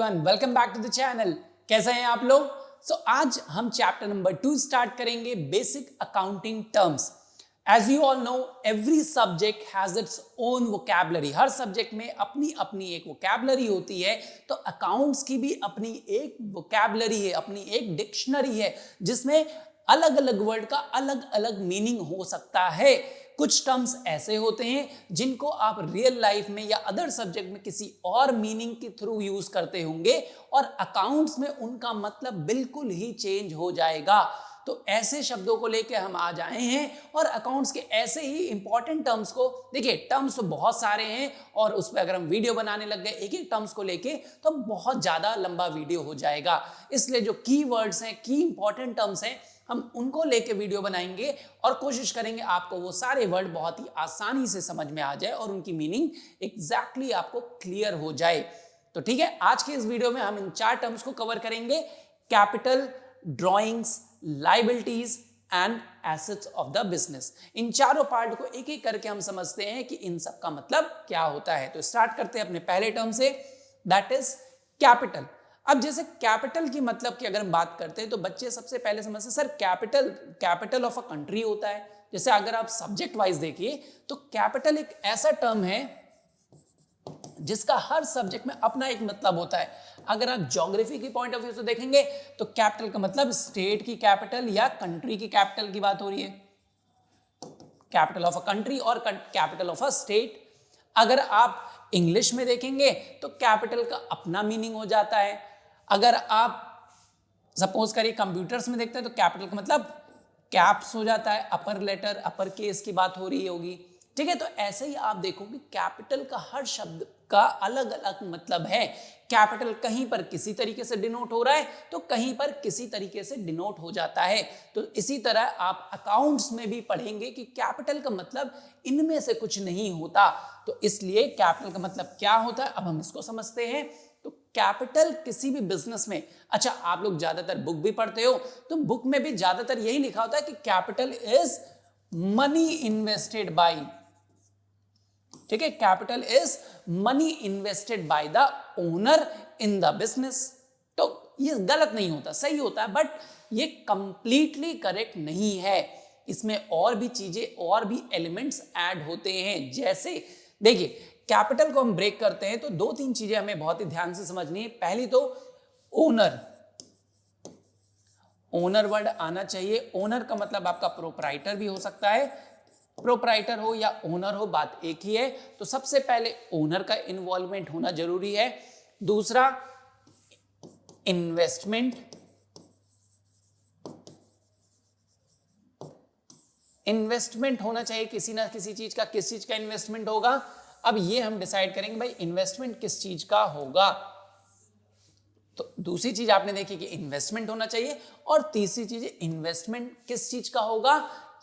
Everyone, welcome back to the channel. कैसे हैं आप लोग? आज हम चैप्टर नंबर 2 स्टार्ट करेंगे, basic accounting terms. As you all know, every subject has its own vocabulary. हर सब्जेक्ट में अपनी अपनी एक वोकैबुलरी होती है, तो अकाउंट्स की भी अपनी एक वोकैबुलरी है, अपनी एक डिक्शनरी है, जिसमें अलग अलग वर्ड का अलग अलग मीनिंग हो सकता है। कुछ टर्म्स ऐसे होते हैं जिनको आप रियल लाइफ में या अदर सब्जेक्ट में किसी और मीनिंग के थ्रू यूज करते होंगे और अकाउंट्स में उनका मतलब बिल्कुल ही चेंज हो जाएगा। तो ऐसे शब्दों को लेकर हम आज आए हैं और अकाउंट्स के ऐसे ही इंपॉर्टेंट टर्म्स को देखिए। टर्म्स तो बहुत सारे हैं और उस पर अगर हम वीडियो बनाने लग गए एक एक टर्म्स को लेके तो बहुत ज्यादा लंबा वीडियो हो जाएगा। इसलिए जो की वर्ड्स हैं, की इंपॉर्टेंट टर्म्स हैं, हम उनको लेके वीडियो बनाएंगे और कोशिश करेंगे आपको वो सारे वर्ड बहुत ही आसानी से समझ में आ जाए और उनकी मीनिंग एग्जैक्टली आपको क्लियर हो जाए। तो ठीक है, आज के इस वीडियो में हम इन 4 टर्म्स को कवर करेंगे: capital, drawings, liabilities and assets of the business. इन चारों पार्ट को एक एक करके हम समझते हैं कि इन सब का मतलब क्या होता है। तो स्टार्ट करते हैं अपने पहले टर्म से, दैट इज कैपिटल। अब जैसे कैपिटल की मतलब की अगर हम बात करते हैं तो बच्चे सबसे पहले समझते हैं sir capital of a country होता है। जैसे अगर आप सब्जेक्ट वाइज देखिए तो कैपिटल एक ऐसा टर्म है जिसका हर सब्जेक्ट में अपना एक मतलब होता है। अगर आप ज्योग्राफी की पॉइंट ऑफ व्यू से देखेंगे तो कैपिटल का मतलब स्टेट की कैपिटल या कंट्री की कैपिटल की बात हो रही है, कैपिटल ऑफ अ कंट्री और कैपिटल ऑफ अ स्टेट। अगर आप इंग्लिश में देखेंगे तो कैपिटल का अपना मीनिंग हो जाता है। अगर आप सपोज करिए कंप्यूटर्स में देखते हैं तो कैपिटल का मतलब कैप्स हो जाता है, अपर लेटर अपर केस की बात हो रही होगी। ठीक है, तो ऐसे ही आप देखोगे कैपिटल का हर शब्द का अलग अलग मतलब है। कैपिटल कहीं पर किसी तरीके से डिनोट हो रहा है तो कहीं पर किसी तरीके से डिनोट हो जाता है। तो इसी तरह आप अकाउंट्स में भी पढ़ेंगे कि कैपिटल का मतलब इनमें से कुछ नहीं होता। तो इसलिए कैपिटल का मतलब क्या होता है अब हम इसको समझते हैं। तो कैपिटल किसी भी बिजनेस में, अच्छा आप लोग ज्यादातर बुक भी पढ़ते हो तो बुक में भी ज्यादातर यही लिखा होता है कि capital is money invested bye, ठीक है, capital is money invested by the owner in the business. तो ये गलत नहीं होता, सही होता है, बट ये कंप्लीटली करेक्ट नहीं है। इसमें और भी चीजें और भी एलिमेंट्स ऐड होते हैं। जैसे देखिए कैपिटल को हम ब्रेक करते हैं तो 2-3 चीजें हमें बहुत ही ध्यान से समझनी है। पहली तो ओनर, ओनर वर्ड आना चाहिए। ओनर का मतलब आपका प्रोप्राइटर भी हो सकता है, प्रोप्राइटर हो या ओनर हो बात एक ही है। तो सबसे पहले ओनर का इन्वॉल्वमेंट होना जरूरी है। दूसरा इन्वेस्टमेंट, इन्वेस्टमेंट होना चाहिए किसी ना किसी चीज का। किस चीज का इन्वेस्टमेंट होगा अब ये हम डिसाइड करेंगे, भाई इन्वेस्टमेंट किस चीज का होगा। तो दूसरी चीज आपने देखी कि इन्वेस्टमेंट होना चाहिए और तीसरी चीज इन्वेस्टमेंट किस चीज का होगा,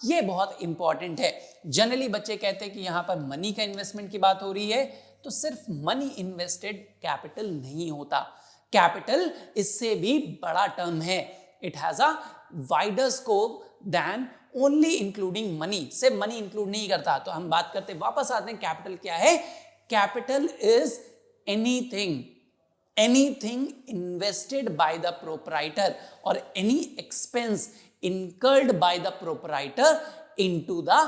ये बहुत इंपॉर्टेंट है। जनरली बच्चे कहते हैं कि यहां पर मनी का इन्वेस्टमेंट की बात हो रही है, तो सिर्फ मनी इन्वेस्टेड कैपिटल नहीं होता। कैपिटल इससे भी बड़ा टर्म है। It has a wider scope than only including money. से मनी इंक्लूड नहीं करता। तो हम बात करते वापस आते हैं कैपिटल क्या है। Capital is anything invested by the proprietor or any expense incurred by the proprietor into the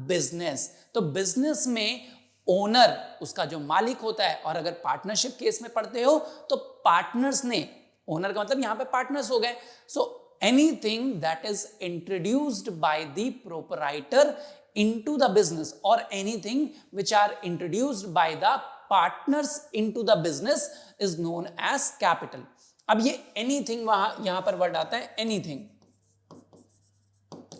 business। तो बिजनेस में ओनर उसका जो मालिक होता है, और अगर पार्टनरशिप केस में पढ़ते हो तो पार्टनर्स ने, ओनर का मतलब यहां पे पार्टनर्स हो गए। So anything that is introduced by the proprietor into the business or anything which are introduced by the partners into the business is known as capital। अब ये anything वहां यहां पर वर्ड आता है anything।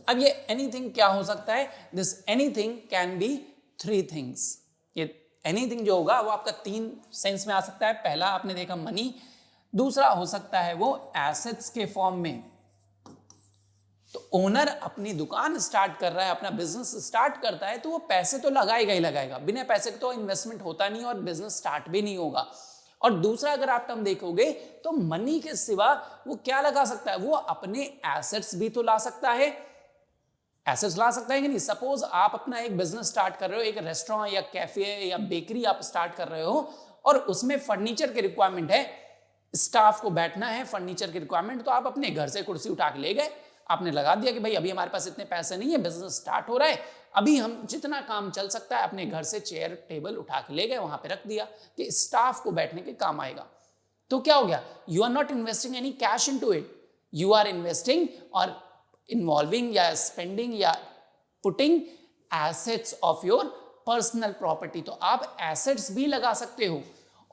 अब ये anything क्या हो सकता है? This anything can be 3 things। ये anything जो होगा वो आपका 3 सेंस में आ सकता है। पहला आपने देखा मनी, दूसरा हो सकता है वो एसेट्स के फॉर्म में। तो ओनर अपनी दुकान स्टार्ट कर रहा है, अपना बिजनेस स्टार्ट करता है तो वो पैसे तो लगाएगा ही लगाएगा। बिना पैसे के तो इन्वेस्टमेंट होता नहीं और बिजनेस स्टार्ट भी नहीं होगा। और दूसरा अगर आप टर्म देखोगे तो मनी के सिवा वो क्या लगा सकता है? वो अपने एसेट्स भी तो ला सकता है। एसेट्स ला सकता है कि नहीं? सपोज आप अपना एक बिजनेस स्टार्ट कर रहे हो, एक रेस्टोरेंट या कैफे या बेकरी आप स्टार्ट कर रहे हो और उसमें फर्नीचर की रिक्वायरमेंट है। स्टाफ को बैठना है, फर्नीचर की रिक्वायरमेंट, तो आप अपने घर से कुर्सी उठा के ले गए, आपने लगा दिया कि भाई अभी हमारे पास इतने पैसे नहीं है, बिजनेस स्टार्ट हो रहा है, अभी हम जितना काम चल सकता है अपने घर से चेयर टेबल उठा के ले गए, वहां पे रख दिया कि स्टाफ को बैठने के काम आएगा। तो क्या हो गया, you are not investing any cash into it, you are investing और इन्वॉल्विंग या स्पेंडिंग या putting assets of your personal property. तो आप एसेट्स भी लगा सकते हो।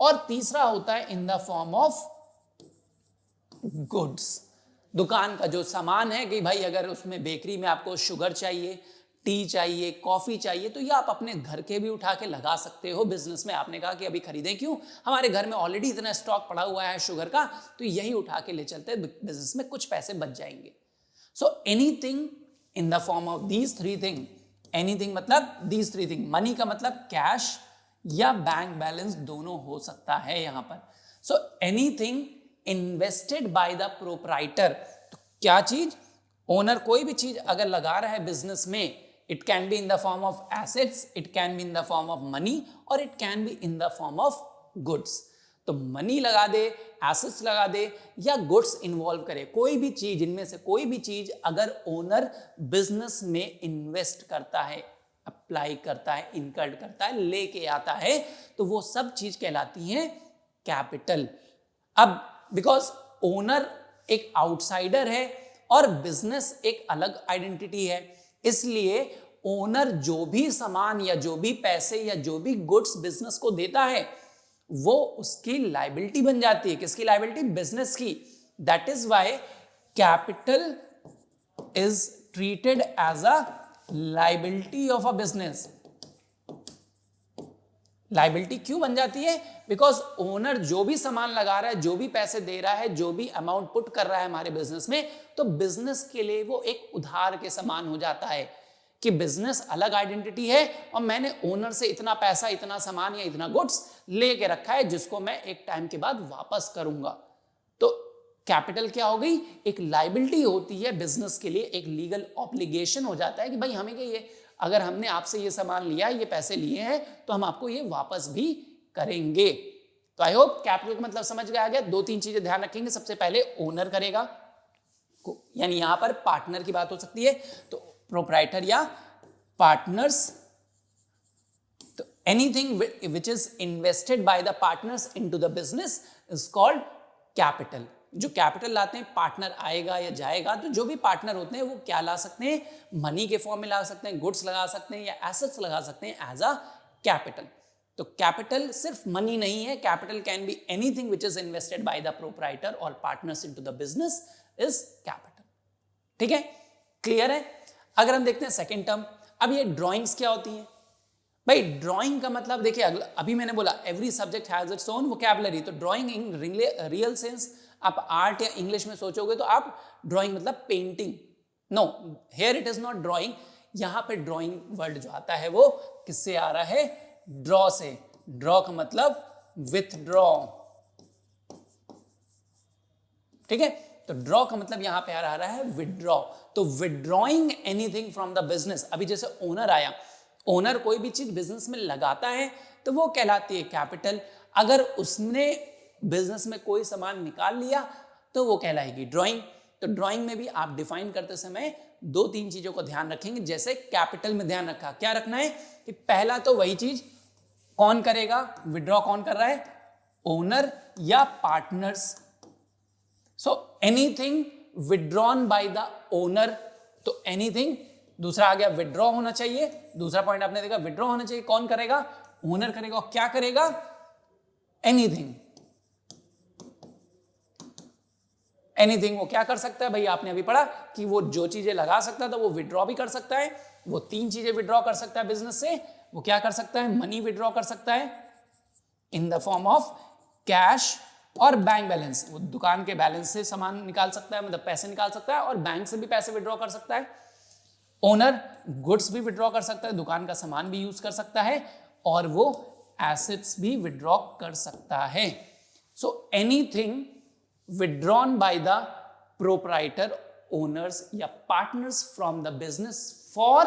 और तीसरा होता है इन द फॉर्म ऑफ गुड्स, दुकान का जो सामान है कि भाई अगर उसमें बेकरी में आपको शुगर चाहिए, टी चाहिए, कॉफी चाहिए, तो ये आप अपने घर के भी उठा के लगा सकते हो बिजनेस में। आपने कहा कि अभी खरीदें क्यों, हमारे घर में ऑलरेडी इतना स्टॉक पड़ा हुआ है शुगर का, तो यही उठा के ले चलते हैं बिजनेस में, कुछ पैसे बच जाएंगे। So anything in the form of these three thing, anything मतलब दीज थ्री थिंग, मनी का मतलब कैश या बैंक बैलेंस दोनों हो सकता है यहां पर। So anything invested by the proprietor, तो क्या चीज, ओनर कोई भी चीज अगर लगा रहा है बिजनेस में, it can be in the form of assets, it can be in the form of money, और it can be in the form of goods. तो मनी लगा दे, एसेट्स लगा दे या गुड्स इन्वॉल्व करे, कोई भी चीज, इनमें से कोई भी चीज अगर ओनर बिजनेस में इन्वेस्ट करता है, अप्लाई करता है, इनकर्ड करता है, लेके आता है, तो वो सब चीज कहलाती है कैपिटल। अब बिकॉज ओनर एक आउटसाइडर है और बिजनेस एक अलग आइडेंटिटी है, इसलिए ओनर जो भी सामान या जो भी पैसे या जो भी गुड्स बिजनेस को देता है वो उसकी लायबिलिटी बन जाती है। किसकी लायबिलिटी, बिजनेस की। That is why capital is treated as a liability of a business. Liability क्यों बन जाती है, बिकॉज ओनर जो भी सामान लगा रहा है, जो भी पैसे दे रहा है, जो भी अमाउंट पुट कर रहा है हमारे बिजनेस में, तो बिजनेस के लिए वो एक उधार के समान हो जाता है कि बिजनेस अलग आइडेंटिटी है और मैंने ओनर से इतना पैसा, इतना सामान या इतना गुड्स लेके रखा है जिसको मैं एक टाइम के बाद वापस करूंगा। तो कैपिटल क्या हो गई, एक लायबिलिटी होती है बिजनेस के लिए, एक लीगल ऑब्लिगेशन हो जाता है कि भाई हमें ये, अगर हमने आपसे ये सामान लिया, ये पैसे लिए हैं, तो हम आपको ये वापस भी करेंगे। तो आई होप कैपिटल का मतलब समझ गया गया। दो तीन चीजें ध्यान रखेंगे, सबसे पहले ओनर करेगा, यानी यहां पर पार्टनर की बात हो सकती है, तो प्रोप्राइटर या पार्टनर्स। तो anything which is invested by the partners into the business is called capital. जो कैपिटल लाते हैं, पार्टनर आएगा या जाएगा, तो जो भी पार्टनर होते हैं वो क्या ला सकते हैं, मनी के फॉर्म में ला सकते हैं, गुड्स लगा सकते हैं या एसेट्स लगा सकते हैं एज अ कैपिटल। तो कैपिटल सिर्फ मनी नहीं है, capital can be anything which is invested by the proprietor और partners into the business is capital. ठीक है, क्लियर है। अगर हम देखते हैं सेकेंड टर्म, अब ये ड्राइंग्स क्या होती हैं भाई। ड्राइंग का मतलब देखिए, अभी मैंने बोला every subject has its own vocabulary, तो ड्राइंग इन रियल सेंस आप आर्ट या इंग्लिश में सोचोगे तो आप ड्राइंग मतलब painting, no, here it is not drawing. यहां पे ड्राइंग वर्ड जो आता है वो किससे आ रहा है, ड्रॉ से। ड्रॉ का मतलब विथड्रॉ, ठीक है, तो ड्रॉ का मतलब यहां पे आ रहा है विथड्रॉ। तो withdrawing anything from the business, अभी जैसे ओनर आया, ओनर कोई भी चीज बिजनेस में लगाता है तो वो कहलाती है कैपिटल। अगर उसने बिजनेस में कोई सामान निकाल लिया तो वो कहलाएगी ड्राइंग। तो ड्राइंग में भी आप डिफाइन करते समय दो तीन चीजों को ध्यान रखेंगे। जैसे कैपिटल में ध्यान रखा, क्या रखना है कि पहला तो वही चीज कौन करेगा, विड्रॉ कौन कर रहा है, ओनर या partners. So anything withdrawn by the owner, तो एनीथिंग, दूसरा आ गया विड्रॉ होना चाहिए, दूसरा पॉइंट आपने देखा विड्रॉ होना चाहिए, कौन करेगा, ओनर करेगा। और क्या करेगा, एनीथिंग। एनीथिंग वो क्या कर सकता है भाई, आपने अभी पढ़ा कि वो जो चीजें लगा सकता था वो विड्रॉ भी कर सकता है। वो तीन चीजें विड्रॉ कर सकता है बिजनेस से। वो क्या कर सकता है, मनी विड्रॉ कर सकता है इन द फॉर्म ऑफ कैश और बैंक बैलेंस, वो दुकान के बैलेंस से सामान निकाल सकता है, मतलब पैसे निकाल सकता है, और बैंक से भी पैसे विड्रॉ कर सकता है। ओनर गुड्स भी विड्रॉ कर सकता है, दुकान का सामान भी यूज कर सकता है, और वो एसेट्स भी विड्रॉ कर सकता है। So anything withdrawn by the proprietor, owners या partners from the business for,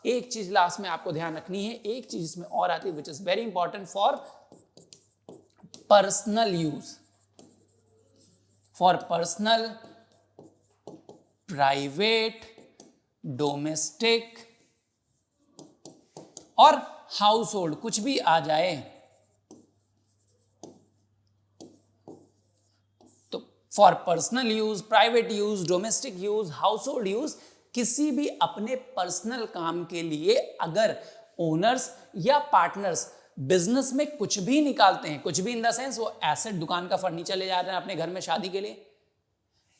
एक चीज लास्ट में आपको ध्यान रखनी है, एक चीज इसमें और आती है which is very important for personal use। For personal, private, domestic और हाउस होल्ड, कुछ भी आ जाए तो for personal use, private use, domestic use, house hold use, किसी भी अपने पर्सनल काम के लिए अगर ओनर्स या पार्टनर्स बिजनेस में कुछ भी निकालते हैं, कुछ भी इन द सेंस वो एसेट, दुकान का फर्नीचर ले जा रहे हैं अपने घर में शादी के लिए,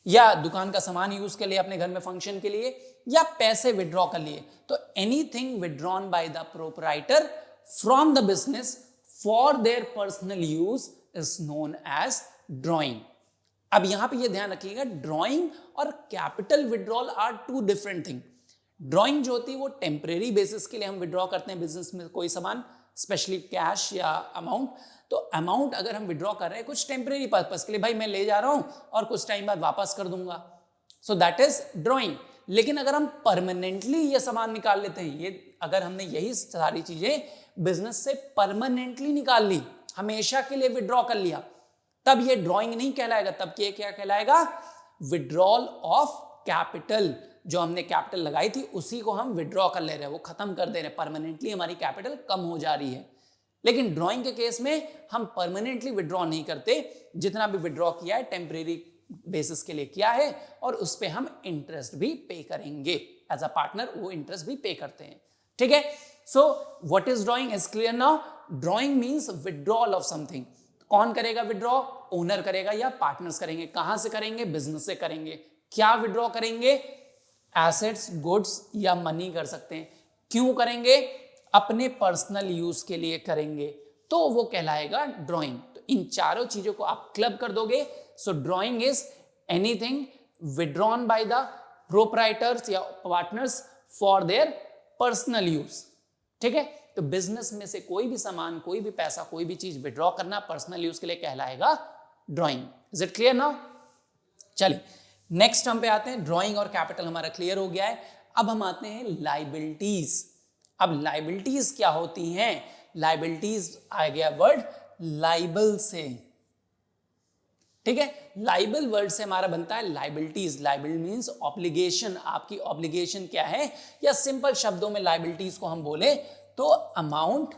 या दुकान का सामान यूज के लिए अपने घर में फंक्शन के लिए, या पैसे विड्रॉ कर लिए, तो anything withdrawn by the proprietor from the business for their personal use is known as drawing. अब यहां पे ये ध्यान रखिएगा, ड्रॉइंग और capital withdrawal are two different thing. Drawing जो होती है वो टेम्परेरी बेसिस के लिए हम विड्रॉ करते हैं बिजनेस में कोई सामान, स्पेशली कैश या अमाउंट, तो अमाउंट अगर हम विड्रॉ कर रहे हैं कुछ टेम्परेरी पर्पस के लिए, भाई मैं ले जा रहा हूं और कुछ टाइम बाद वापस कर दूंगा, सो दैट इज ड्रॉइंग। लेकिन अगर हम परमानेंटली ये सामान निकाल लेते हैं, ये अगर हमने यही सारी चीजें बिजनेस से परमानेंटली निकाल ली, हमेशा के लिए विड्रॉ कर लिया, तब ये ड्रॉइंग नहीं कहलाएगा, तब ये क्या कहलाएगा, विड्रॉल ऑफ कैपिटल। जो हमने कैपिटल लगाई थी उसी को हम विड्रॉ कर ले रहे हैं, वो खत्म कर दे रहे हैं, परमानेंटली हमारी कैपिटल कम हो जा रही है। लेकिन ड्रॉइंग के केस में हम परमानेंटली विड्रॉ नहीं करते, जितना भी विड्रॉ किया है टेम्परेरी बेसिस के लिए किया है, और उस पर हम इंटरेस्ट भी पे करेंगे, एज अ पार्टनर वो इंटरेस्ट भी पे करते हैं, ठीक है। So what is drawing is clear now. Drawing means withdrawal of something. कौन करेगा विड्रॉ, ओनर करेगा या पार्टनर्स करेंगे। कहां से करेंगे, बिजनेस से करेंगे। क्या विड्रॉ करेंगे, एसेट्स, गुड्स या मनी कर सकते हैं। क्यों करेंगे, अपने पर्सनल यूज के लिए करेंगे, तो वो कहलाएगा ड्राइंग। तो इन चारों चीजों को आप क्लब कर दोगे, so drawing is anything withdrawn by the proprietors या partners for their personal use, ठीक है। तो बिजनेस में से कोई भी सामान, कोई भी पैसा, कोई भी चीज विड्रॉ करना पर्सनल यूज के लिए कहलाएगा drawing. Is it clear now. चलिए नेक्स्ट हम पे आते हैं। ड्राइंग और कैपिटल हमारा क्लियर हो गया है। अब हम आते हैं लाइबिलिटीज। अब लाइबिलिटीज क्या होती हैं, लाइबिलिटीज आ गया वर्ड लाइबल से, ठीक है। लाइबल वर्ड से हमारा बनता है लाइबिलिटीज। लाइबल मींस ऑब्लिगेशन, आपकी ऑब्लिगेशन क्या है, या सिंपल शब्दों में लाइबिलिटीज को हम बोले तो अमाउंट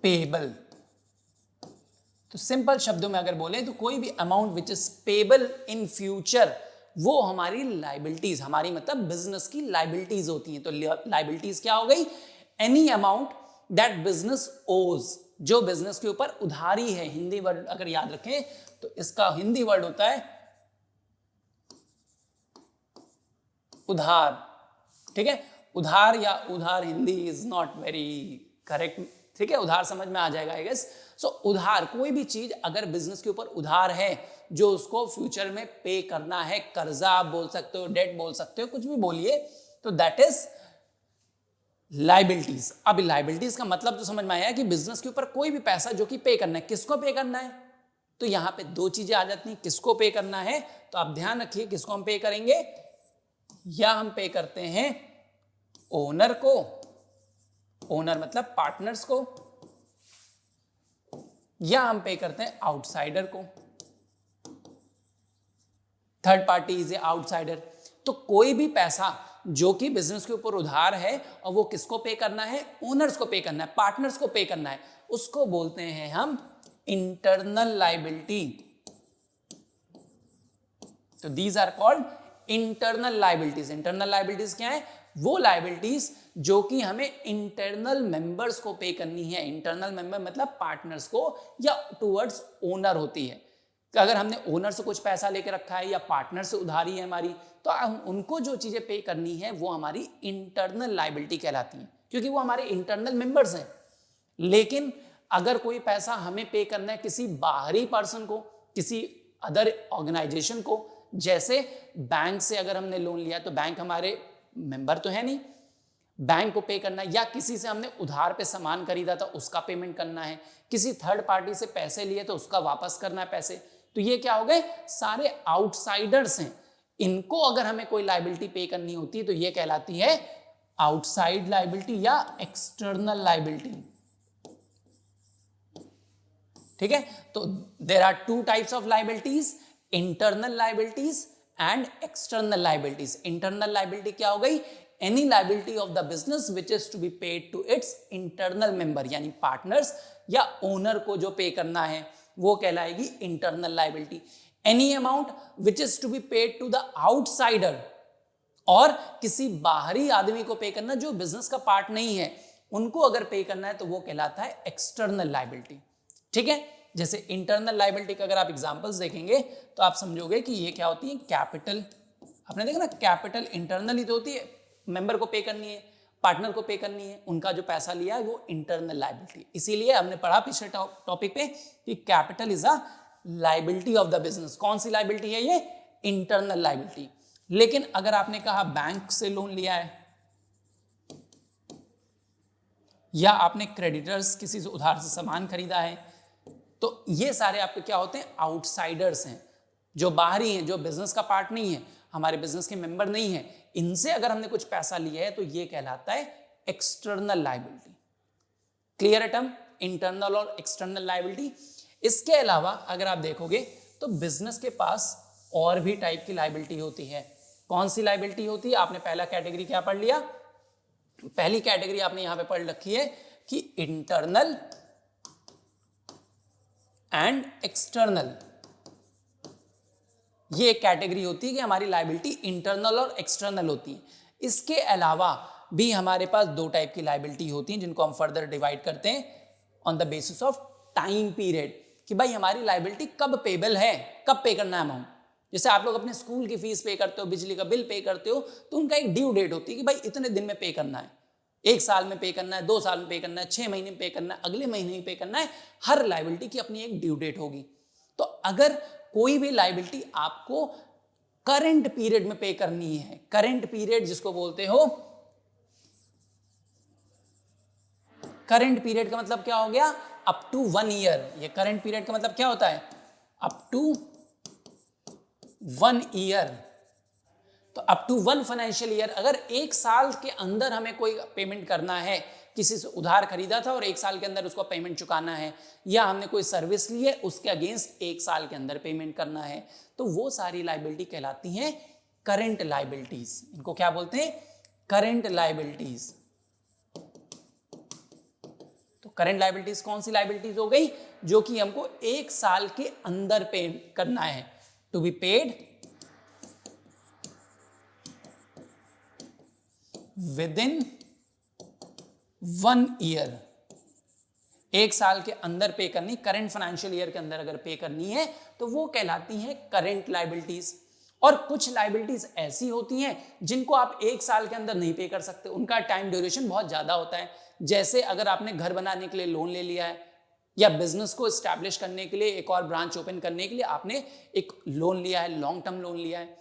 पेबल। तो सिंपल शब्दों में अगर बोले तो कोई भी amount which is payable in future, वो हमारी लाइबिलिटीज, हमारी मतलब बिजनेस की लाइबिलिटीज होती हैं। तो लाइबिलिटीज क्या हो गई, एनी अमाउंट दैट बिजनेस ओज, जो बिजनेस के ऊपर उधारी है। हिंदी वर्ड अगर याद रखें तो इसका हिंदी वर्ड होता है उधार, ठीक है। उधार या उधार Hindi is not very correct, ठीक है, उधार समझ में आ जाएगा आई गेस। सो उधार, कोई भी चीज अगर बिजनेस के ऊपर उधार है जो उसको फ्यूचर में पे करना है, कर्जा आप बोल सकते हो, डेट बोल सकते हो, कुछ भी बोलिए, तो दैट इज लाइबिलिटीज। अब लाइबिलिटीज का मतलब तो समझ में आया कि बिजनेस के ऊपर कोई भी पैसा जो कि पे करना है, किसको पे करना है, तो यहां पे दो चीजें आ जाती हैं, किसको पे करना है, तो आप ध्यान रखिए किसको हम पे करेंगे, या हम पे करते हैं ओनर को, ओनर मतलब पार्टनर्स को, या हम पे करते हैं आउटसाइडर को, third party is a outsider. तो कोई भी पैसा जो कि बिजनेस के ऊपर उधार है और वो किसको पे करना है, ओनर्स को पे करना है, पार्टनर्स को पे करना है, उसको बोलते हैं हम इंटरनल लाइबिलिटी। तो these are called internal liabilities. Internal liabilities क्या है, वो लाइबिलिटीज जो कि हमें इंटरनल मेंबर्स को पे करनी है। इंटरनल मेंबर मतलब पार्टनर्स को या टुवर्ड्स ओनर होती है। तो अगर हमने ओनर से कुछ पैसा लेके रखा है या पार्टनर से उधारी है हमारी, तो उनको जो चीजें पे करनी है वो हमारी इंटरनल लाइबिलिटी कहलाती है, क्योंकि वो हमारे इंटरनल मेंबर्स हैं। लेकिन अगर कोई पैसा हमें पे करना है किसी बाहरी पर्सन को, किसी अदर ऑर्गेनाइजेशन को, जैसे बैंक से अगर हमने लोन लिया तो बैंक हमारे मेंबर तो है नहीं, बैंक को पे करना है, या किसी से हमने उधार पे सामान खरीदा था उसका पेमेंट करना है, किसी थर्ड पार्टी से पैसे लिए तो उसका वापस करना है पैसे, तो ये क्या हो गए, सारे आउटसाइडर्स हैं। इनको अगर हमें कोई लाइबिलिटी पे करनी होती है तो ये कहलाती है आउटसाइड लाइबिलिटी या एक्सटर्नल लाइबिलिटी। ठीक है, तो there are two types of liabilities, internal liabilities and external liabilities. Internal liability क्या हो गई? Any liability of the business which is to be paid to its internal member, यानी partners या owner को जो पे करना है वो कहलाएगी इंटरनल लाइबिलिटी। Any amount which is to be paid to the outsider, और किसी बाहरी आदमी को पे करना जो बिजनेस का पार्ट नहीं है, उनको अगर पे करना है तो वो कहलाता है एक्सटर्नल लाइबिलिटी। ठीक है, जैसे इंटरनल लाइबिलिटी का अगर आप एग्जांपल्स देखेंगे तो आप समझोगे कि ये क्या होती है। कैपिटल, आपने देखा ना, कैपिटल इंटरनल ही तो होती है, मेंबर को पे करनी है, पार्टनर को पे करनी है, उनका जो पैसा लिया है वो इंटरनल लाइबिलिटी। इसीलिए हमने पढ़ा पिछले टॉपिक पे कि capital is a liability of the business. कौन सी लाइबिलिटी है ये? Internal liability. लेकिन अगर आपने कहा बैंक से लोन लिया है, या आपने क्रेडिटर्स किसी से उधार से सामान खरीदा है, तो ये सारे आपके क्या होते हैं? आउटसाइडर्स हैं, जो बाहरी हैं, जो बिजनेस का पार्ट नहीं है, हमारे बिजनेस के मेंबर नहीं है। इनसे अगर हमने कुछ पैसा लिया है तो ये कहलाता है एक्सटर्नल लाइबिलिटी। क्लियर है टर्म, इंटरनल और एक्सटर्नल लाइबिलिटी। इसके अलावा अगर आप देखोगे तो बिजनेस के पास और भी टाइप की लाइबिलिटी होती है। कौन सी लाइबिलिटी होती है? आपने पहला कैटेगरी क्या पढ़ लिया? पहली कैटेगरी आपने यहां पे पढ़ रखी है कि इंटरनल एंड एक्सटर्नल। ये एक कैटेगरी होती है कि हमारी लाइबिलिटी इंटरनल और एक्सटर्नल होती है। इसके अलावा भी हमारे पास दो टाइप की लाइबिलिटी होती हैं जिनको हम फर्दर डिवाइड करते हैं on the basis of time period, कि भाई हमारी लाइबिलिटी कब पेबल है, कब पे करना है अमाउंट। जैसे आप लोग अपने स्कूल की फीस पे करते हो, बिजली का बिल पे करते हो, तो उनका एक ड्यू डेट होती है कि भाई इतने दिन में पे करना है, 1 साल में पे करना है, 2 साल में पे करना है, 6 महीने में पे करना है, अगले महीने में पे करना है। हर लाइबिलिटी की अपनी एक ड्यू डेट होगी। तो अगर कोई भी लाइबिलिटी आपको करंट पीरियड में पे करनी है, करंट पीरियड जिसको बोलते हो, करंट पीरियड का मतलब क्या हो गया? Up to 1 year. ये करंट पीरियड का मतलब क्या होता है? Up to 1 year. तो अप टू 1 फाइनेंशियल ईयर, अगर 1 साल के अंदर हमें कोई पेमेंट करना है, किसी से उधार खरीदा था और 1 साल के अंदर उसको पेमेंट चुकाना है, या हमने कोई सर्विस ली है उसके अगेंस्ट 1 साल के अंदर पेमेंट करना है, तो वो सारी लाइबिलिटी कहलाती हैं करंट लाइबिलिटीज। इनको क्या बोलते हैं? Current liabilities. तो करंट लाइबिलिटीज कौन सी लाइबिलिटीज हो गई? जो कि हमको 1 साल के अंदर पे करना है, to be paid within 1 year. 1 साल के अंदर पे करनी, करंट फाइनेंशियल ईयर के अंदर अगर पे करनी है तो वो कहलाती हैं करंट लाइबिलिटीज। और कुछ लाइबिलिटीज ऐसी होती हैं जिनको आप 1 साल के अंदर नहीं पे कर सकते, उनका टाइम ड्यूरेशन बहुत ज्यादा होता है। जैसे अगर आपने घर बनाने के लिए लोन ले लिया है, या बिजनेस को एस्टैब्लिश करने के लिए, एक और ब्रांच ओपन करने के लिए आपने एक लोन लिया है, लॉन्ग टर्म लोन लिया है।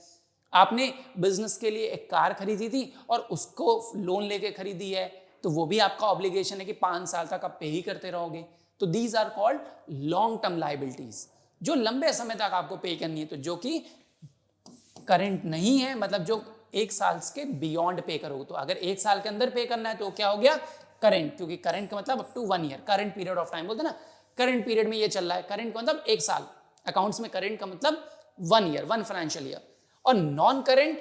आपने बिजनेस के लिए एक कार खरीदी थी और उसको लोन लेके खरीदी है, तो वो भी आपका ऑब्लिगेशन है कि 5 साल तक आप पे ही करते रहोगे। तो these are called long term liabilities, जो लंबे समय तक आपको पे करनी है, तो जो कि करंट नहीं है, मतलब जो 1 साल के बियॉन्ड पे करोगे। तो अगर 1 साल के अंदर पे करना है तो क्या हो गया? करंट, क्योंकि करंट का मतलब up to 1 year, current period of time बोलते हैं ना, करंट पीरियड में ये चल रहा है। करंट का मतलब 1 साल, अकाउंट्स में करंट का मतलब 1 ईयर, 1 फाइनेंशियल ईयर। और नॉन करंट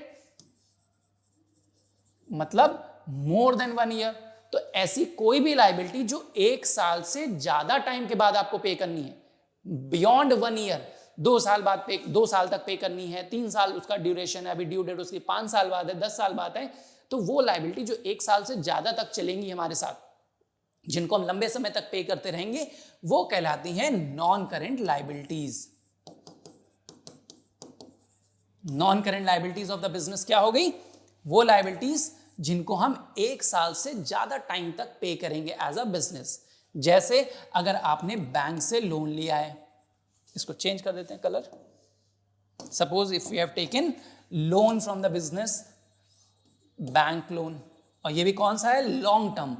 मतलब मोर देन 1 ईयर। तो ऐसी कोई भी लाइबिलिटी जो 1 साल से ज्यादा टाइम के बाद आपको पे करनी है, बियॉन्ड 1 ईयर, 2 साल बाद पे, 2 साल तक पे करनी है, 3 साल उसका ड्यूरेशन है, अभी ड्यू डेट उसकी 5 साल बाद है, 10 साल बाद है, तो वो लाइबिलिटी जो 1 साल से ज्यादा तक चलेंगी हमारे साथ, जिनको हम लंबे समय तक पे करते रहेंगे, वो कहलाती हैं non current liabilities. Non current liabilities of the business क्या हो गई? वो लाइबिलिटीज जिनको हम 1 साल से ज्यादा टाइम तक पे करेंगे एज अ बिजनेस। जैसे अगर आपने बैंक से लोन लिया है, इसको चेंज कर देते हैं colour. Suppose if you have taken loan from the business, bank loan, और ये भी कौन सा है? Long term.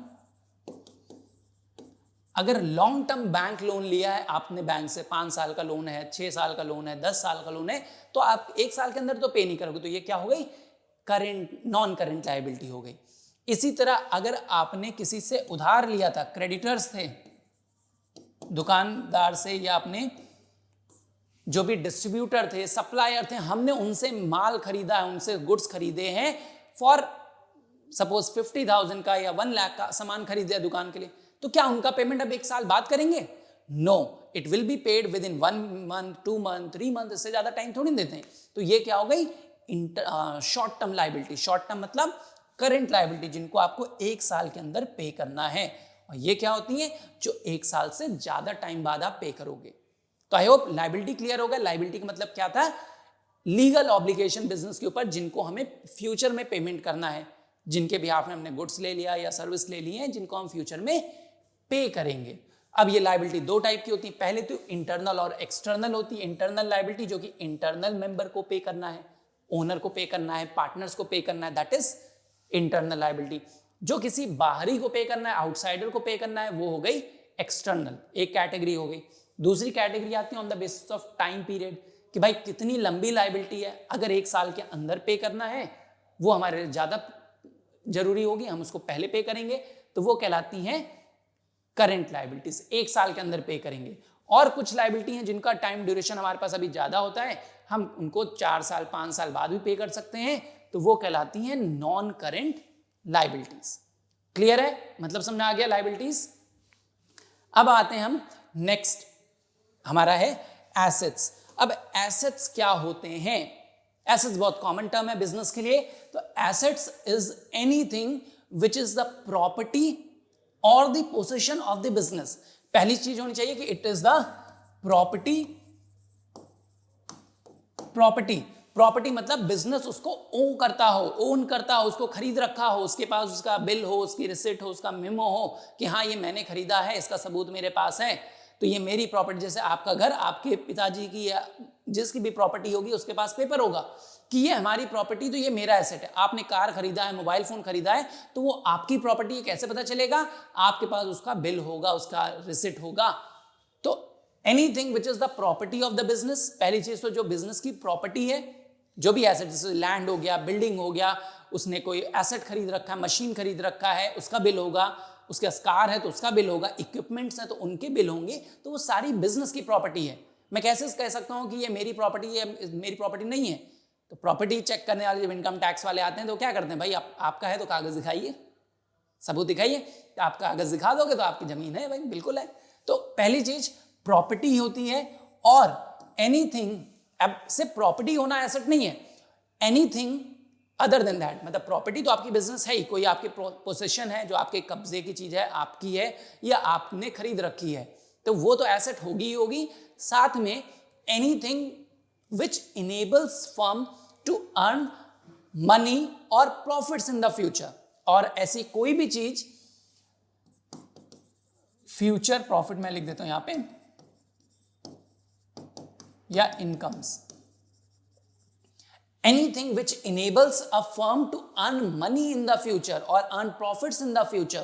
अगर लॉन्ग टर्म बैंक लोन लिया है आपने बैंक से, 5 साल का लोन है, 6 साल का लोन है, 10 साल का लोन है, तो आप 1 साल के अंदर तो पे नहीं करोगे, तो ये क्या हो गई? करंट, नॉन करंट लायबिलिटी हो गई। इसी तरह अगर आपने किसी से उधार लिया था, क्रेडिटर्स थे, दुकानदार से या अपने जो भी डिस्ट्रीब्यूटर थे, सप्लायर थे, हमने उनसे माल खरीदा है, उनसे गुड्स खरीदे हैं फॉर सपोज 50,000 का या 1 लाख का सामान खरीदे दुकान के लिए, तो क्या उनका पेमेंट अब 1 साल बाद करेंगे? No, it will be paid within 1 month, 2 month, 3 month, इससे ज्यादा टाइम थोड़ी देते हैं। तो ये क्या हो गई? Short term liability. Short term मतलब करंट लायबिलिटी, जिनको आपको 1 साल के अंदर पे करना है। और ये क्या होती है? जो 1 साल से ज्यादा टाइम बाद आप पे करोगे। तो आई होप लायबिलिटी क्लियर होगा। लायबिलिटी का मतलब क्या था? लीगल ऑब्लिगेशन बिजनेस के ऊपर जिनको हमें फ्यूचर में पेमेंट करना है, जिनके बिहाफ में हमने गुड्स ले लिया या सर्विस ले ली है, जिनको हम फ्यूचर में पे करेंगे। अब ये लायबिलिटी 2 टाइप की होती है। पहले तो इंटरनल और एक्सटर्नल होती है। इंटरनल लायबिलिटी जो कि इंटरनल मेंबर को पे करना है, ओनर को पे करना है, पार्टनर्स को पे करना है, दैट इज इंटरनल लायबिलिटी। जो किसी बाहरी को पे करना है, आउटसाइडर को पे करना है, वो हो गई एक्सटर्नल, एक कैटेगरी हो गई। दूसरी कैटेगरी आती है on the basis of time period, कि भाई कितनी लंबी लायबिलिटी है। अगर 1 साल के अंदर पे करना है, वो हमारे लिए ज्यादा जरूरी होगी, हम उसको पहले पे करेंगे, तो वो कहलाती हैं करंट लायबिलिटीज, 1 साल के अंदर पे करेंगे। और कुछ लायबिलिटी हैं जिनका टाइम ड्यूरेशन हमारे पास अभी ज्यादा होता है, हम उनको 4 साल 5 साल बाद भी पे कर सकते हैं, तो वो कहलाती हैं नॉन करंट लायबिलिटीज। क्लियर है? मतलब समझ आ गया लायबिलिटीज। अब आते हैं हम नेक्स्ट, हमारा है एसेट्स। अब एसेट्स क्या होते हैं? एसेट्स बहुत कॉमन टर्म है बिजनेस के लिए। तो assets is anything which is the property और the position of the business. पहली चीज होनी चाहिए कि it is the property. Property मतलब बिजनेस उसको ओन करता हो, उसको खरीद रखा हो, उसके पास उसका बिल हो, उसकी रिसिप्ट हो, उसका मेमो हो कि हाँ ये मैंने खरीदा है, इसका सबूत मेरे पास है, तो ये मेरी प्रॉपर्टी। जैसे आपका घर, आपके पिताजी की या जिसकी भी प्रॉपर्टी होगी उसके पास पेपर होगा कि ये हमारी प्रॉपर्टी, तो ये मेरा एसेट है। आपने कार खरीदा है, मोबाइल फोन खरीदा है, तो वो आपकी प्रॉपर्टी है। कैसे पता चलेगा? आपके पास उसका बिल होगा, उसका रिसिप्ट होगा। तो anything which is the property of the business, पहली चीज तो जो बिजनेस की प्रॉपर्टी है, जो भी एसेट, जैसे लैंड हो गया, बिल्डिंग हो गया, उसने कोई एसेट खरीद रखा है, मशीन खरीद रखा है, उसका बिल होगा, उसका कार है तो उसका बिल होगा, इक्विपमेंट्स है तो उनके बिल होंगे, तो वो सारी बिजनेस की प्रॉपर्टी है। मैं कैसे कह सकता हूं कि ये मेरी प्रॉपर्टी है, मेरी प्रॉपर्टी नहीं है? तो प्रॉपर्टी चेक करने वाले जब इनकम टैक्स वाले आते हैं तो क्या करते हैं? भाई आपका है तो कागज दिखाइए, सबूत दिखाइए। आप कागज दिखा दोगे तो आपकी जमीन है भाई, बिल्कुल है। तो पहली चीज प्रॉपर्टी होती है। और एनीथिंग, अब सिर्फ प्रॉपर्टी होना एसेट नहीं है, एनीथिंग अदर देन दैट, मतलब प्रॉपर्टी तो आपकी बिजनेस है ही, कोई आपके पोसेशन है जो आपके कब्जे की चीज है, आपकी है या आपने खरीद रखी है, तो वो तो एसेट होगी ही होगी। साथ में anything which enables firm to earn money और प्रॉफिट्स इन द फ्यूचर, और ऐसी कोई भी चीज, फ्यूचर प्रॉफिट मैं लिख देता हूं यहां पे, या incomes, anything which enables a firm to earn money in the future or earn profits in the future,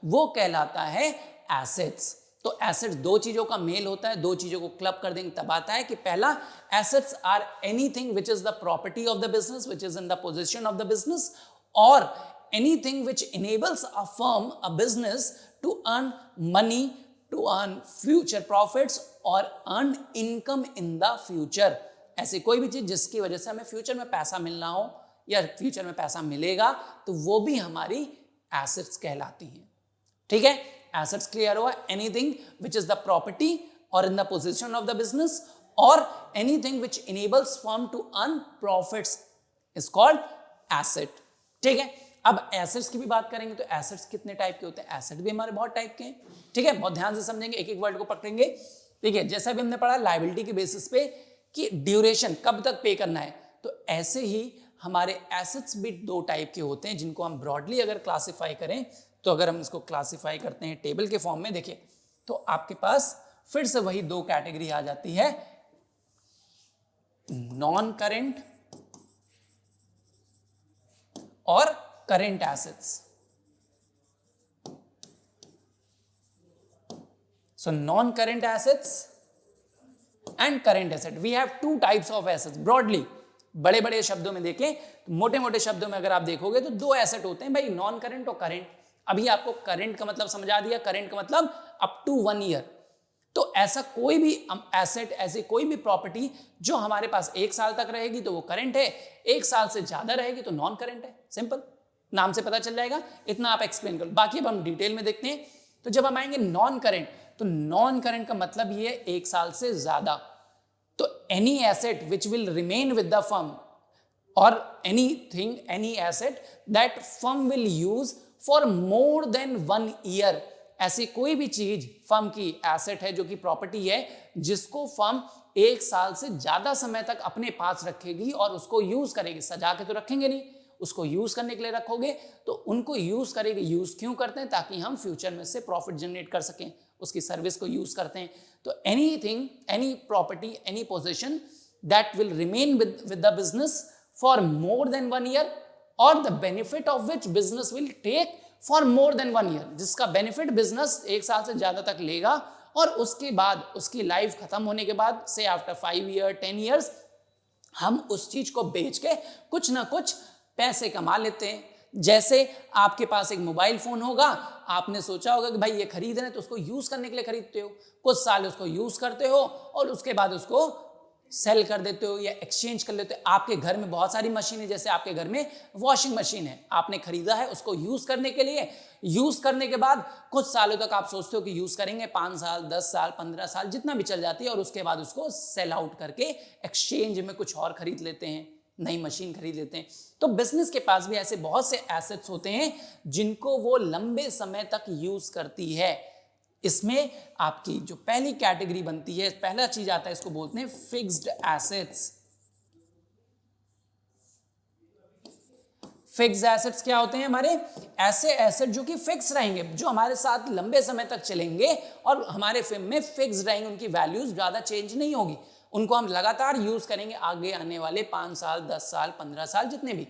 वो कहलाता है assets। तो assets 2 चीजों का मेल होता है, 2 चीजों को क्लब कर देंगे तब आता है कि पहला, assets are anything which is the property of the business, which is in the possession of the business, or anything which enables a firm, a business to earn money, to earn future profits or earn income in the future। ऐसी कोई भी चीज जिसकी वजह से हमें future में पैसा मिलना हो या फ्यूचर में पैसा मिलेगा, तो वो भी हमारी एसेट्स कहलाती हैं। ठीक है, एसेट्स क्लियर हुआ? Anything which is the property और in the position of the business, और anything which enables firm to earn profits is called asset. ठीक है, अब एसेट्स की भी बात करेंगे तो एसेट्स कितने टाइप के होते हैं? एसेट भी हमारे बहुत टाइप के हैं। ठीक है, बहुत ध्यान से समझेंगे, एक एक वर्ड को पकड़ेंगे। ठीक है, जैसा भी हमने पढ़ा लायबिलिटी के बेसिस पे कि ड्यूरेशन कब तक पे करना है, तो ऐसे ही हमारे एसेट्स भी 2 टाइप के होते हैं, जिनको हम ब्रॉडली अगर क्लासिफाई करें, तो अगर हम इसको क्लासिफाई करते हैं टेबल के फॉर्म में, देखिए तो आपके पास फिर से वही 2 कैटेगरी आ जाती है, नॉन करेंट और current assets. So non current assets and current asset, we have 2 types of assets broadly. बड़े बड़े शब्दों में देखें, मोटे मोटे शब्दों में अगर आप देखोगे तो 2 एसेट होते हैं भाई, नॉन करेंट और करेंट। अभी आपको करेंट का मतलब समझा दिया। करेंट का मतलब अप टू 1 ईयर, तो ऐसा कोई भी एसेट, ऐसी कोई भी प्रॉपर्टी जो हमारे पास 1 साल तक रहेगी तो वो करंट है, 1 साल से ज्यादा रहेगी तो नॉन करंट है। सिंपल, नाम से पता चल जाएगा, इतना आप एक्सप्लेन करो। बाकी अब हम डिटेल में देखते हैं। तो जब हम आएंगे नॉन करंट, तो नॉन करंट का मतलब ये है 1 साल से ज्यादा। तो any asset which will remain with the firm और anything, any asset that firm will use for more than 1 year, ऐसी कोई भी चीज फर्म की एसेट है जो कि प्रॉपर्टी है जिसको फर्म 1 साल से ज्यादा समय तक अपने पास रखेगी और उसको यूज करेगी। सजा के तो रखेंगे नहीं, उसको यूज करने के लिए रखोगे तो उनको यूज करेगी। यूज क्यों करते हैं? ताकि हम फ्यूचर में से प्रॉफिट जनरेट कर सकें, उसकी सर्विस को यूज करते हैं। तो anything, any property, any position that will remain with the business for more than 1 year और the benefit of which business will take for more than 1 year, जिसका बेनिफिट बिजनेस 1 साल से ज्यादा तक लेगा और उसके बाद उसकी लाइफ खत्म होने के बाद से आफ्टर 5 ईयर 10 ईयर्स हम उस चीज को बेच के कुछ ना कुछ पैसे कमा लेते हैं। जैसे आपके पास एक मोबाइल फोन होगा, आपने सोचा होगा कि भाई ये खरीद रहे हैं तो उसको यूज करने के लिए खरीदते हो, कुछ साल उसको यूज करते हो और उसके बाद उसको सेल कर देते हो या एक्सचेंज कर लेते हो। आपके घर में बहुत सारी मशीन है, जैसे आपके घर में वॉशिंग मशीन है, आपने खरीदा है उसको यूज करने के लिए। यूज करने के बाद कुछ सालों तक आप सोचते हो कि यूज करेंगे, 5 साल 10 साल 15 साल जितना भी चल जाती है, और उसके बाद उसको सेल आउट करके एक्सचेंज में कुछ और खरीद लेते हैं, नई मशीन खरीद लेते हैं। तो बिजनेस के पास भी ऐसे बहुत से एसेट्स होते हैं जिनको वो लंबे समय तक यूज करती है। इसमें आपकी जो पहली कैटेगरी बनती है, पहला चीज आता है, इसको बोलते हैं फिक्स्ड एसेट्स। फिक्स्ड एसेट्स क्या होते हैं? हमारे ऐसे एसेट जो कि फिक्स रहेंगे, जो हमारे साथ लंबे समय तक चलेंगे और हमारे फर्म में फिक्स रहेंगे, उनकी वैल्यूज ज्यादा चेंज नहीं होगी, उनको हम लगातार यूज करेंगे आगे आने वाले 5 साल 10 साल 15 साल जितने भी,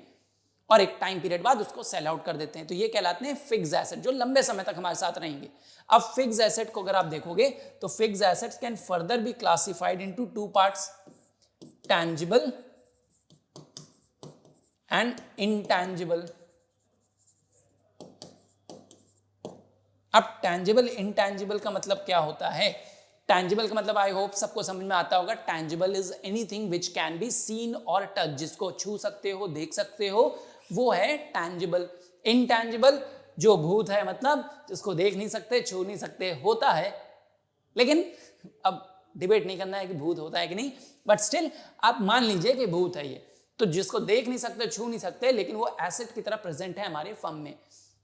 और एक टाइम पीरियड बाद उसको सेल आउट कर देते हैं। तो ये कहलाते हैं फिक्स एसेट, जो लंबे समय तक हमारे साथ रहेंगे। अब फिक्स एसेट को अगर आप देखोगे तो fix assets can further be classified into 2 parts, tangible and intangible. अब टैंजिबल इंटैंजिबल का मतलब क्या होता है? टैंजिबल का मतलब आई होप सबको समझ में आता होगा। Tangible is anything which can be seen और टच, जिसको छू सकते हो, देख सकते हो, वो है टैंजिबल। इनटैंजिबल जो भूत है, मतलब जिसको देख नहीं सकते, छू नहीं सकते, होता है, लेकिन अब डिबेट नहीं करना है कि भूत होता है कि नहीं, बट स्टिल आप मान लीजिए कि भूत है ये, तो जिसको देख नहीं सकते, छू नहीं सकते, लेकिन वो एसेट की तरह प्रेजेंट है हमारे फर्म में।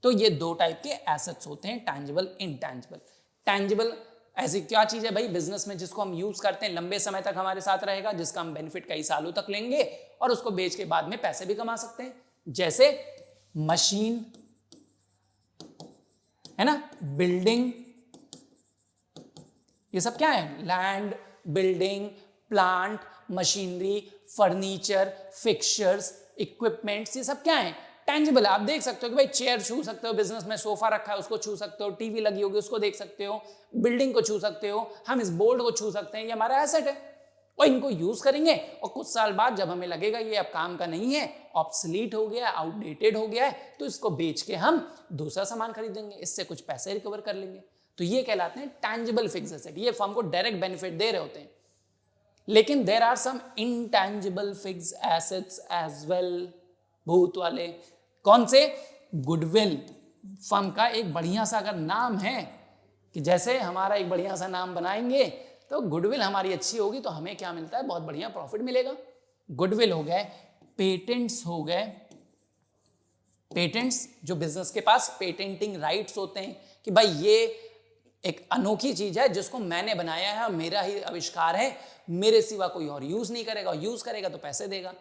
तो ये 2 टाइप के एसेट्स होते हैं, टैंजिबल, इनटैंजिबल। टैंजिबल ऐसी क्या चीज है भाई बिजनेस में जिसको हम यूज करते हैं, लंबे समय तक हमारे साथ रहेगा, जिसका हम बेनिफिट कई सालों तक लेंगे और उसको बेच के बाद में पैसे भी कमा सकते हैं। जैसे मशीन है ना, बिल्डिंग, ये सब क्या है? Land, building, plant, machinery, furniture, fixtures, equipments, ये सब क्या है? टैंजिबल। आप देख सकते हो कि भाई चेयर छू सकते हो, बिजनेस में सोफा रखा है उसको छू सकते हो, टीवी लगी होगी उसको देख सकते हो, बिल्डिंग को छू सकते हो, हम इस बोर्ड को छू सकते हैं, ये हमारा एसेट है और इनको यूज करेंगे और कुछ साल बाद जब हमें लगेगा ये अब काम का नहीं है, ऑब्सलीट हो गया, आउटडेटेड हो गया है, तो इसको बेच के हम दूसरा सामान खरीदेंगे, इससे कुछ पैसे रिकवर कर लेंगे। तो ये कहलाते हैं टैंजिबल फिक्स्ड एसेट। ये फर्म को डायरेक्ट बेनिफिट दे रहे होते हैं। लेकिन there are some intangible fixed assets as well, भूत वाले। कौन से? गुडविल। फर्म का एक बढ़िया सा अगर नाम है, कि जैसे हमारा एक बढ़िया सा नाम बनाएंगे तो गुडविल हमारी अच्छी होगी तो हमें क्या मिलता है? बहुत बढ़िया प्रॉफिट मिलेगा। गुडविल हो गए, पेटेंट्स हो गए, पेटेंट्स जो बिजनेस के पास पेटेंटिंग राइट्स होते हैं कि भाई ये एक अनोखी चीज है जिसको मैंने बनाया है और मेरा ही आविष्कार है, मेरे सिवा कोई और यूज नहीं करेगा, और यूज करेगा तो पैसे देगा।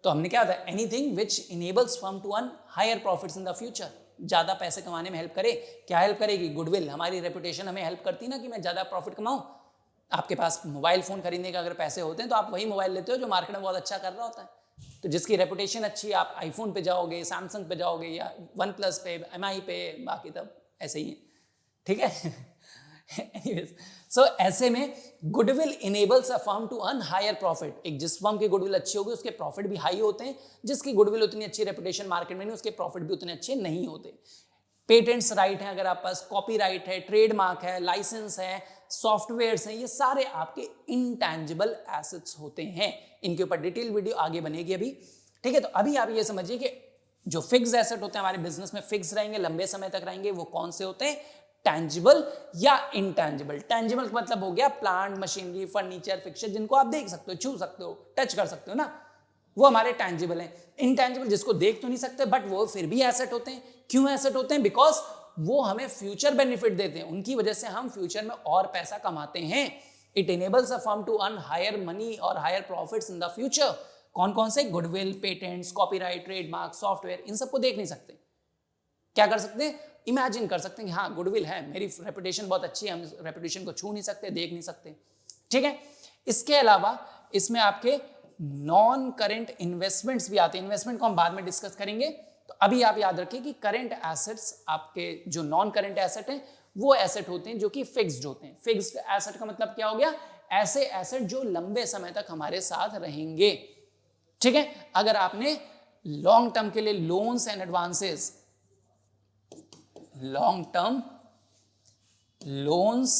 तो हमने क्या था? Anything which enables firm to earn higher profits in the future, ज्यादा पैसे कमाने में हेल्प करे। क्या हेल्प करेगी? गुडविल। हमारी रेपुटेशन हमें हेल्प करती ना कि मैं ज्यादा प्रॉफिट कमाऊं। आपके पास मोबाइल फोन खरीदने का अगर पैसे होते हैं तो आप वही मोबाइल लेते हो जो मार्केट में बहुत अच्छा कर रहा होता है। तो जिसकी रेपुटेशन अच्छी है, आप आईफोन पे जाओगे, सैमसंग पे जाओगे, या वन प्लस पे, MI पे, बाकी तब ऐसे ही है, ठीक है। एनीवेज, सो ऐसे में goodwill enables a firm to earn higher profit. एक जिस फर्म की गुडविल अच्छी होगी उसके प्रॉफिट भी हाई होते हैं, जिसकी गुडविल उतनी अच्छी रेपुटेशन मार्केट में नहीं, उसके प्रॉफिट भी उतने अच्छे नहीं होते। पेटेंट्स राइट है अगर आप पास, कॉपीराइट है, ट्रेडमार्क है, लाइसेंस है, सॉफ्टवेयर्स हैं, ये सारे आपके इंटैंजिबल एसेट्स होते हैं। इनके ऊपर डिटेल वीडियो आगे बनेगी अभी, ठीक है। तो अभी आप ये समझिए कि जो फिक्स एसेट होते हैं हमारे बिजनेस में फिक्स रहेंगे, लंबे समय तक रहेंगे, वो कौन से होते हैं, टैंजिबल या इंटैंजिबल। टैंजिबल का मतलब हो गया प्लांट, मशीनरी, फर्नीचर, फिक्सचर, जिनको आप देख सकते हो, छू सकते हो, टच कर सकते हो ना, वो हमारे टैंजिबल हैं। इंटैंजिबल जिसको देख तो नहीं सकते बट वो फिर भी एसेट होते हैं। क्यों एसेट होते हैं? बिकॉज वो हमें फ्यूचर बेनिफिट देते हैं, उनकी वजह से हम फ्यूचर में और पैसा कमाते हैं। It enables a firm to earn higher money और higher profits in the future. कौन कौन से? Goodwill, patents, copyright, trademark, software, इन सबको देख नहीं सकते। क्या कर सकते हैं? इमेजिन कर सकते हैं कि हाँ गुडविल है, मेरी रेपुटेशन बहुत अच्छी है, हम रेपुटेशन को छू नहीं सकते, देख नहीं सकते, ठीक है। इसके अलावा इसमें आपके नॉन करेंट इन्वेस्टमेंट्स भी आते हैं। इन्वेस्टमेंट को हम बाद में डिस्कस करेंगे। तो अभी आप याद रखिए कि करंट एसेट्स, आपके जो नॉन करंट एसेट हैं वो एसेट होते हैं जो कि फिक्स्ड होते हैं। फिक्स्ड एसेट का मतलब क्या हो गया? ऐसे एसेट जो लंबे समय तक हमारे साथ रहेंगे, ठीक है। अगर आपने लॉन्ग टर्म के लिए loans and advances, long term loans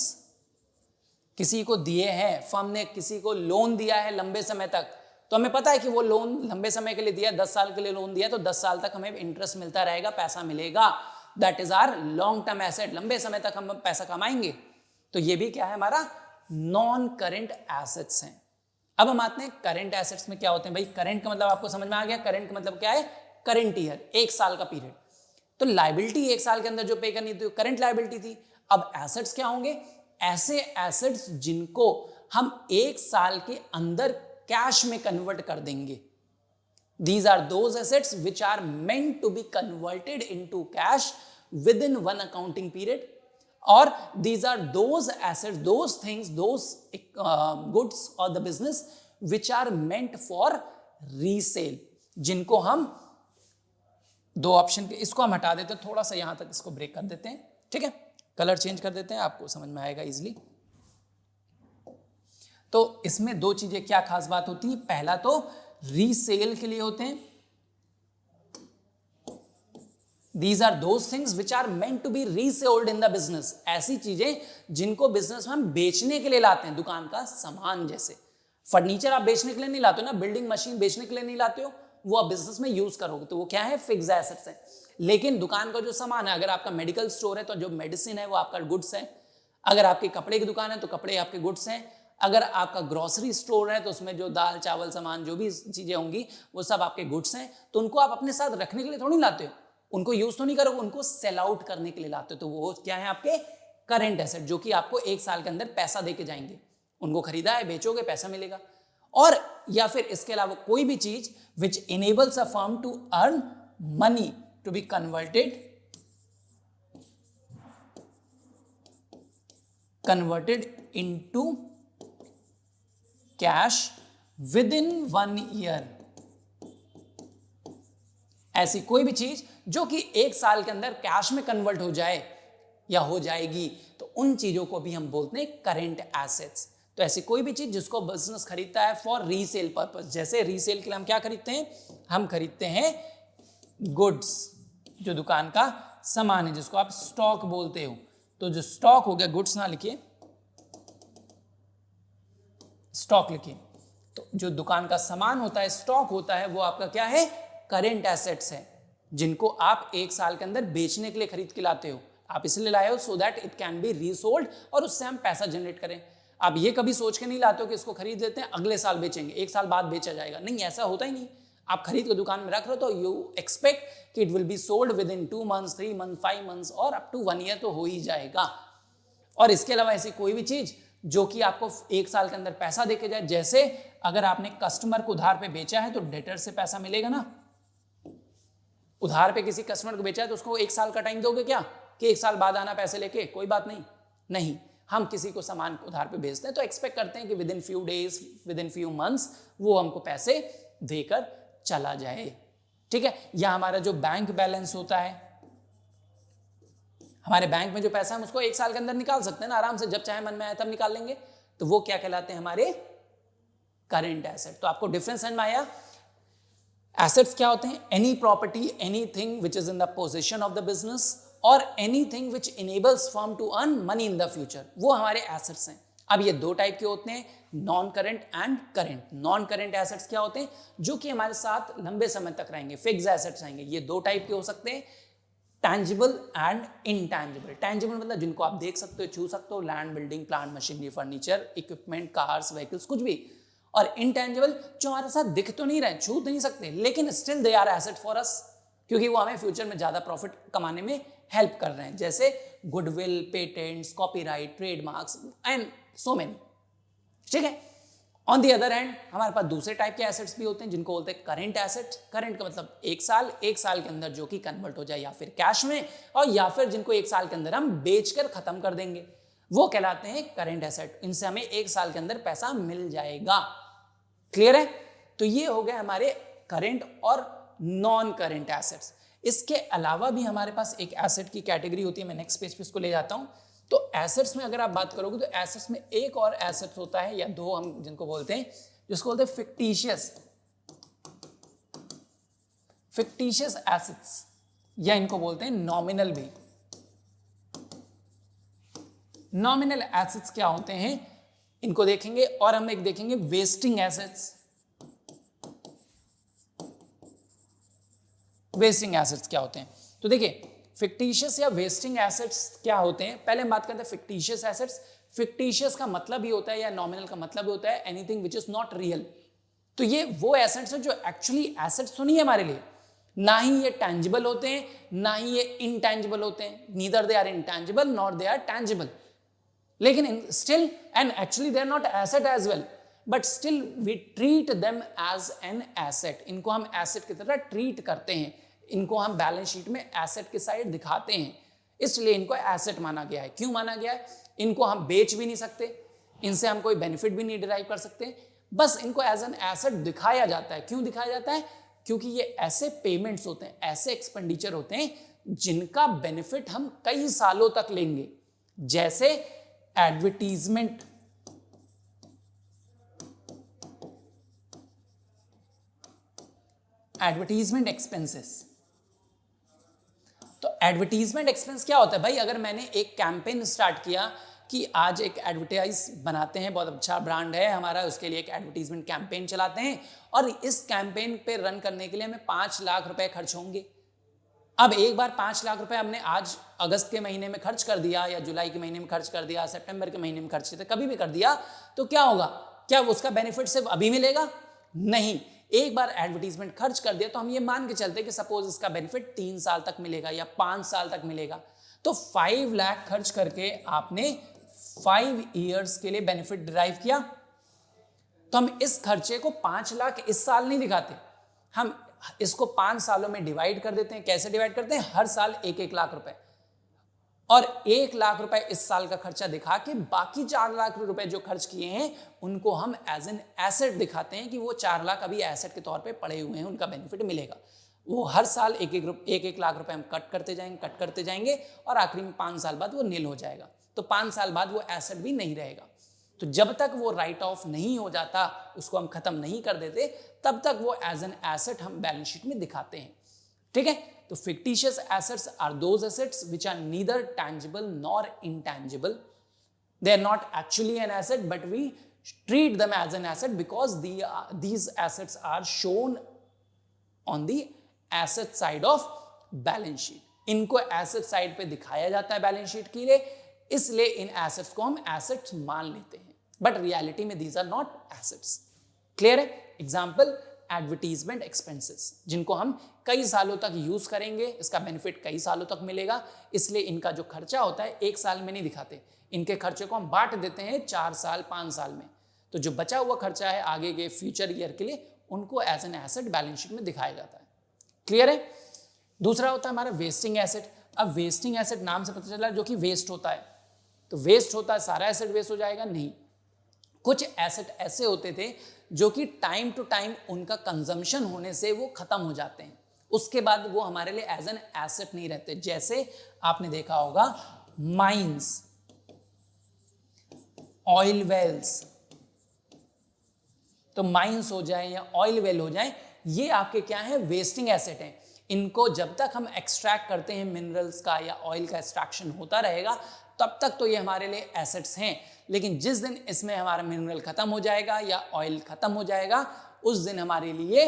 किसी को दिए हैं, फर्म ने किसी को लोन दिया है लंबे समय तक, तो हमें पता है कि वो लोन लंबे समय के लिए दिया, 10 साल के लिए लोन दिया, तो 10 साल तक हमें इंटरेस्ट मिलता रहेगा, पैसा मिलेगा। That is our long term asset, लंबे समय तक हम पैसा कमाएंगे। तो ये भी क्या है? हमारा नॉन करेंट एसेट्स हैं। अब हम आते हैं करंट एसेट्स में क्या होते हैं। भाई करंट का मतलब आपको समझ में आ गया। करंट का मतलब क्या है? करंट ईयर, 1 साल का पीरियड। तो लायबिलिटी 1 साल के अंदर जो पे करनी थी करंट लायबिलिटी थी। अब एसेट्स क्या होंगे? ऐसे एसेट्स जिनको हम 1 साल के अंदर कैश में कन्वर्ट कर देंगे। These are those assets which are meant to be converted into cash within one accounting period. Or these are those assets, those things, those goods or the business which are meant for resale, जिनको हम दो option के, इसको हम हटा देते हैं, थोड़ा सा यहां तक इसको ब्रेक कर देते हैं, ठीक है, कलर चेंज कर देते हैं, आपको समझ में आएगा इजिली। तो इसमें दो चीजें क्या खास बात होती है? पहला तो रीसेल के लिए होते हैं। These are those things which are meant to be resold in the business. ऐसी चीजें जिनको बिजनेस में हम बेचने के लिए लाते हैं, दुकान का सामान, जैसे फर्नीचर आप बेचने के लिए नहीं लाते हो ना, बिल्डिंग मशीन बेचने के लिए नहीं लाते हो, वो आप बिजनेस में यूज करोगे, तो वो क्या है? फिक्स्ड एसेट्स है। लेकिन दुकान का जो सामान है, अगर आपका मेडिकल स्टोर है तो जो मेडिसिन है वो आपका गुड्स है। अगर आपकी कपड़े की दुकान है तो कपड़े आपके गुड्स हैं। अगर आपका ग्रोसरी स्टोर है तो उसमें जो दाल चावल सामान जो भी चीजें होंगी वो सब आपके गुड्स हैं। तो उनको आप अपने साथ रखने के लिए थोड़ी लाते हो, उनको यूज तो नहीं करोगे, उनको सेल आउट करने के लिए लाते हो। तो वो क्या है? आपके करंट एसेट, जो कि आपको 1 साल के अंदर पैसा देके जाएंगे। उनको खरीदा है, बेचोगे, पैसा मिलेगा। और या फिर इसके अलावा कोई भी चीज which enables a firm to earn money to be converted into cash within 1 year. ऐसी कोई भी चीज जो कि 1 साल के अंदर कैश में कन्वर्ट हो जाए या हो जाएगी, तो उन चीजों को भी हम बोलते हैं करंट एसेट्स। तो ऐसी कोई भी चीज जिसको बिजनेस खरीदता है फॉर रीसेल पर्पस, जैसे रीसेल के लिए हम क्या खरीदते हैं? हम खरीदते हैं गुड्स, जो दुकान का सामान है, जिसको आप स्टॉक बोलते हो। तो जो स्टॉक हो गया, गुड्स ना लिखिए, स्टॉक लिखिए। तो जो दुकान का सामान होता है, स्टॉक होता है, वो आपका क्या है? करंट एसेट्स है, जिनको आप 1 साल के अंदर बेचने के लिए खरीद के लाते हो। आप इसलिए लाए हो so that it can be resold, और उससे हम पैसा जनरेट करें। आप ये कभी सोच के नहीं लाते हो कि इसको खरीद लेते हैं, अगले साल बेचेंगे, 1 साल बाद बेचा जाएगा। नहीं, ऐसा होता ही नहीं। आप खरीद के दुकान में रख रहे हो तो यू एक्सपेक्ट कि it will be sold with in 2 months, 3 month, 5 months और अप टू 1 ईयर तो हो ही जाएगा। और इसके अलावा ऐसी कोई भी चीज जो कि आपको 1 साल के अंदर पैसा देके जाए, जैसे अगर आपने कस्टमर को उधार पे बेचा है तो डेटर से पैसा मिलेगा ना। उधार पे किसी कस्टमर को बेचा है तो उसको 1 साल का टाइम दोगे क्या कि 1 साल बाद आना पैसे लेके? कोई बात नहीं। नहीं, हम किसी को सामान उधार पे बेचते हैं तो एक्सपेक्ट करते हैं कि with in few days, with in few months वो हमको पैसे देकर चला जाए, ठीक है। या हमारा जो बैंक बैलेंस होता है, हमारे बैंक में जो पैसा हम उसको 1 साल के अंदर निकाल सकते हैं ना आराम से, जब चाहे मन में आए तब निकाल लेंगे, तो वो क्या कहलाते हैं? हमारे करंट एसेट। तो आपको डिफरेंस समझ में आया? एसेट्स क्या होते हैं? Any property, anything which is in the position of the business और anything which enables firm to earn money in the future, वो हमारे एसेट्स हैं। अब ये दो टाइप के होते हैं, non current and current. Non current assets क्या होते हैं? जो कि हमारे साथ लंबे समय तक रहेंगे, फिक्स एसेट्स रहेंगे। ये दो टाइप के हो सकते हैं, टैंजिबल एंड इनटैंजिबल। टैंजिबल मतलब जिनको आप देख सकते हो, छू सकते हो, land, building, plant, machinery, furniture, equipment, cars, vehicles, कुछ भी। और इनटैंजिबल जो हमारे साथ दिख तो नहीं रहे, छू तो नहीं सकते, लेकिन still they are asset for us, क्योंकि वो हमें फ्यूचर में ज्यादा प्रॉफिट कमाने में हेल्प कर रहे हैं, जैसे goodwill, patents, copyright, trademarks and so many. ठीक है। ऑन दी अदर हैंड हमारे पास दूसरे टाइप के एसेट्स भी होते हैं जिनको बोलते हैं करेंट एसेट। करेंट का मतलब एक साल के अंदर जो कि कन्वर्ट हो जाए या फिर कैश में, और या फिर जिनको एक साल के अंदर हम बेचकर खत्म कर देंगे, वो कहलाते हैं करेंट एसेट। इनसे हमें एक साल के अंदर पैसा मिल जाएगा। क्लियर है? तो ये हो गए हमारे करेंट और नॉन करेंट एसेट्स। इसके अलावा भी हमारे पास एक एसेट की कैटेगरी होती है, मैं नेक्स्ट पेज पे इसको ले जाता हूं। तो एसेट्स में अगर आप बात करोगे तो एसेट्स में एक और एसेट्स होता है, या दो, हम जिनको बोलते हैं, जिसको बोलते हैं फिक्टिशियस एसेट्स, या इनको बोलते हैं नॉमिनल भी। नॉमिनल एसेट्स क्या होते हैं इनको देखेंगे, और हम एक देखेंगे वेस्टिंग एसेट्स। वेस्टिंग एसेट्स क्या होते हैं? तो देखिए, फिक्टिशियस या वेस्टिंग एसेट्स क्या होते हैं, पहले हम बात करते हैं फिक्टिशियस एसेट्स। फिक्टिशियस का मतलब ही होता है, या नॉमिनल का मतलब होता है anything which is not real. तो ये वो एसेट्स हैं जो एक्चुअली एसेट्स तो नहीं है हमारे लिए, ना ही ये टैंजिबल होते हैं, ना ही ये इनटैंजिबल होते हैं। Neither they are intangible not they are tangible, लेकिन still and actually they are not asset as well, but still we treat them as an asset. इनको हम एसेट की तरह ट्रीट करते हैं, इनको हम बैलेंस शीट में एसेट की साइड दिखाते हैं, इसलिए इनको एसेट माना गया है। क्यों माना गया है? इनको हम बेच भी नहीं सकते, इनसे हम कोई बेनिफिट भी नहीं डिराइव कर सकते, बस इनको एज एन एसेट दिखाया जाता है। क्यों दिखाया जाता है? क्योंकि ये ऐसे पेमेंट्स होते हैं, ऐसे एक्सपेंडिचर होते हैं जिनका बेनिफिट हम कई सालों तक लेंगे, जैसे एडवर्टीजमेंट, एडवर्टीजमेंट एक्सपेंसेस। तो एडवर्टीजमेंट एक्सपेंस क्या होता है भाई? अगर मैंने एक कैंपेन स्टार्ट किया कि आज एक एडवर्टाइज बनाते हैं, बहुत अच्छा ब्रांड है हमारा, उसके लिए एक एडवर्टीजमेंट कैंपेन चलाते हैं, और इस कैंपेन पे रन करने के लिए हमें 5 लाख रुपए खर्च होंगे। अब एक बार 5 लाख रुपए हमने आज अगस्त के महीने में खर्च कर दिया, या जुलाई के महीने में खर्च कर दिया, सितंबर के महीने में खर्च किया, कभी भी कर दिया, तो क्या होगा? क्या उसका बेनिफिट सिर्फ अभी मिलेगा? नहीं। एक बार एडवर्टीजमेंट खर्च कर दिया तो हम ये मान के चलते कि सपोज इसका बेनिफिट 3 साल तक मिलेगा या 5 साल तक मिलेगा। तो 5 लाख खर्च करके आपने 5 इयर्स के लिए बेनिफिट डिराइव किया, तो हम इस खर्चे को 5 लाख इस साल नहीं दिखाते, हम इसको 5 सालों में डिवाइड कर देते हैं। कैसे डिवाइड करते हैं? हर साल 1-1 लाख रुपए, और 1 लाख रुपए इस साल का खर्चा दिखा के बाकी 4 लाख रुपए जो खर्च किए हैं उनको हम एज एन एसेट दिखाते हैं कि वो 4 लाख अभी एसेट के तौर पे पड़े हुए हैं, उनका बेनिफिट मिलेगा। वो हर साल 1-1 लाख रुपए हम कट करते जाएंगे, और आखिरी में 5 साल बाद वो नील हो जाएगा। तो 5 साल बाद वो एसेट भी नहीं रहेगा। तो जब तक वो राइट ऑफ नहीं हो जाता, उसको हम खत्म नहीं कर देते, तब तक वो एज एन एसेट हम बैलेंस शीट में दिखाते हैं। ठीक है? तो fictitious assets are those assets which are neither tangible nor intangible. They are not actually an asset, but we treat them as an asset because these assets are shown on the asset side of balance sheet. इनको asset side पे दिखाया जाता है balance sheet के लिए, इसलिए इन assets को हम assets मान लेते हैं, but reality में these are not assets. Clear है? Example, एडवर्टीजमेंट एक्सपेंसेस, जिनको हम कई सालों तक यूज करेंगे, इसका बेनिफिट कई सालों तक मिलेगा, इसलिए इनका जो खर्चा होता है 1 साल में नहीं दिखाते, इनके खर्चे को हम बांट देते हैं 4 साल 5 साल में। तो जो बचा हुआ खर्चा है आगे के फ्यूचर ईयर के लिए, उनको as an asset balance sheet में दिखाया जाता है। क्लियर है? दूसरा होता है हमारा वेस्टिंग एसेट। अब वेस्टिंग एसेट नाम से पता चला जो कि वेस्ट होता है। तो वेस्ट होता है, सारा एसेट वेस्ट हो जाएगा? नहीं। कुछ एसेट ऐसे होते थे जो कि टाइम टू टाइम उनका कंजम्पशन होने से वो खत्म हो जाते हैं, उसके बाद वो हमारे लिए एज एन एसेट नहीं रहते। जैसे आपने देखा होगा माइंस, ऑयल वेल्स। तो माइंस हो जाए या ऑयल वेल हो जाए, ये आपके क्या है? वेस्टिंग एसेट हैं। इनको जब तक हम एक्सट्रैक्ट करते हैं मिनरल्स का या ऑयल का एक्सट्रैक्शन होता रहेगा तब तक तो ये हमारे लिए एसेट्स हैं, लेकिन जिस दिन इसमें हमारा मिनरल खत्म हो जाएगा या ऑयल खत्म हो जाएगा उस दिन हमारे लिए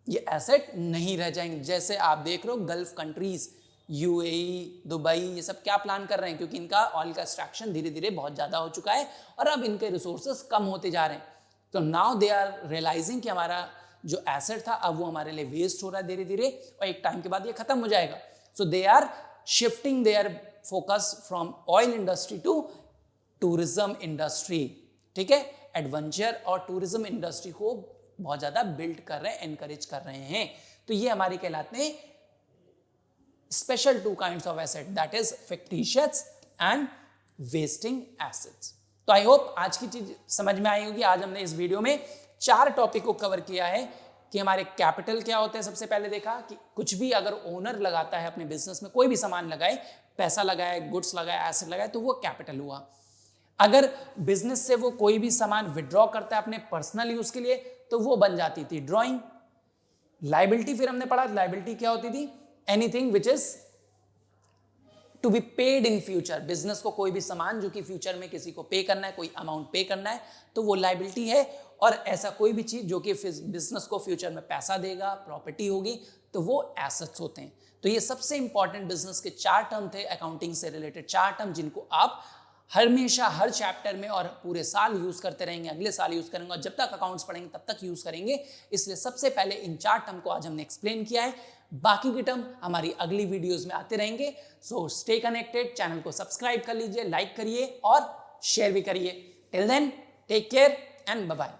ये एसेट नहीं रह जाएंगे। जैसे आप देख रहे हो गल्फ कंट्रीज, यूएई, दुबई, ये सब क्या प्लान कर रहे हैं, क्योंकि इनका ऑयल का एक्सट्रैक्शन धीरे धीरे बहुत ज़्यादा हो चुका है और अब इनके रिसोर्सेज कम होते जा रहे हैं। तो नाउ दे आर रियलाइजिंग कि हमारा जो एसेट था अब वो हमारे लिए वेस्ट हो रहा है धीरे धीरे और एक टाइम के बाद ये खत्म हो जाएगा। So they are shifting their focus from oil industry to tourism industry. ठीक है, एडवेंचर और टूरिज्म इंडस्ट्री को बहुत ज़्यादा बिल्ड कर रहे हैं, एनकरेज कर रहे हैं। तो ये हमारी कहलाते हैं special two kinds of asset, that is fictitious and wasting assets. तो आई होप आज की चीज समझ में आई होगी। आज हमने इस वीडियो में 4 टॉपिक को कवर किया है कि हमारे कैपिटल क्या होते हैं। सबसे पहले देखा कि कुछ भी अगर ओनर लगाता है अपने बिजनेस में, कोई भी सामान लगाए, पैसा लगाए, गुड्स लगाए, एसेट लगाए, तो वो कैपिटल हुआ। अगर बिजनेस से वो कोई भी सामान विड्रॉ करता है अपने पर्सनल यूज के लिए तो वो बन जाती थी ड्रॉइंग। लायबिलिटी फिर हमने पढ़ा, लायबिलिटी क्या होती थी, anything which is to be paid in future. Business को कोई भी सामान जो कि फ्यूचर में किसी को पे करना है, कोई अमाउंट पे करना है, तो वो लायबिलिटी है। और ऐसा कोई भी चीज जो कि बिजनेस को फ्यूचर में पैसा देगा, प्रॉपर्टी होगी, तो वो एसेट्स होते हैं। तो ये सबसे इंपॉर्टेंट बिजनेस के 4 टर्म थे, अकाउंटिंग से रिलेटेड 4 टर्म, जिनको आप हमेशा हर चैप्टर में और पूरे साल यूज करते रहेंगे, अगले साल यूज करेंगे और जब तक अकाउंट्स पढ़ेंगे तब तक यूज करेंगे। इसलिए सबसे पहले इन 4 टर्म को आज हमने एक्सप्लेन किया है। बाकी के टर्म हमारी अगली वीडियोस में आते रहेंगे। सो स्टे कनेक्टेड, चैनल को सब्सक्राइब कर लीजिए, लाइक करिए और शेयर भी करिए। Till then take care and bye bye.